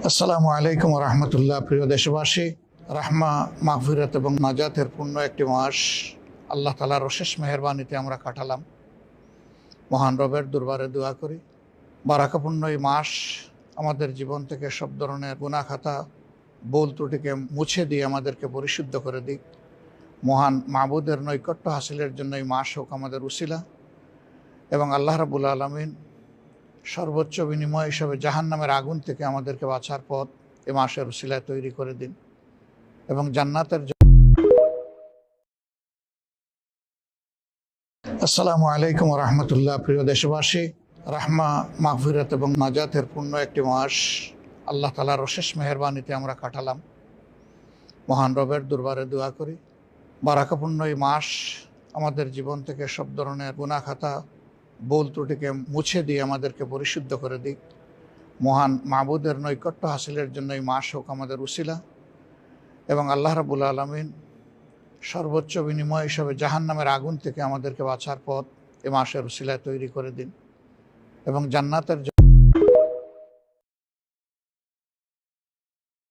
আসসালামু আলাইকুম রহমতুল্লাহ। প্রিয় দেশবাসী, রাহমা, মাগফিরাত এবং নাজাতের পূর্ণ একটি মাস আল্লাহ তাআলার অশেষ মেহেরবানিতে আমরা কাটালাম। মহান রবের দরবারে দোয়া করি বারাকাপূর্ণ এই মাস আমাদের জীবন থেকে সব ধরনের গুনাহ খাতা, ভুল ত্রুটিকে মুছে দিয়ে আমাদেরকে পরিশুদ্ধ করে দিক। মহান মাবুদের নৈকট্য হাসিলের জন্য এই মাস হোক আমাদের উসিলা, এবং আল্লাহ রাব্বুল আলামিন সর্বোচ্চ বিনিময় হিসাবে জাহান্নামের আগুন থেকে আমাদেরকে বাঁচার পথ এ মাসের উসিলায় তৈরি করে দিন এবং জান্নাতের। আসসালামু আলাইকুম রহমতুল্লাহ। প্রিয় দেশবাসী, রাহমা, মাগফিরাত এবং নাজাতের পূর্ণ একটি মাস আল্লাহ তাআলার অশেষ মেহেরবানিতে আমরা কাটালাম। মহান রবের দরবারে দোয়া করি বারাকাপূর্ণ এই মাস আমাদের জীবন থেকে সব ধরনের গুনাহ খাতা, ভুল ত্রুটিকে মুছে দিয়ে আমাদেরকে পরিশুদ্ধ করে দিক। মহান মাবুদের নৈকট্য হাসিলের জন্য এই মাস হোক আমাদের উসিলা, এবং আল্লাহ রাব্বুল আলামিন সর্বোচ্চ বিনিময় হিসাবে জাহান্নামের আগুন থেকে আমাদেরকে বাঁচার পথ এ মাসের উসিলায় তৈরি করে দিন এবং জান্নাতের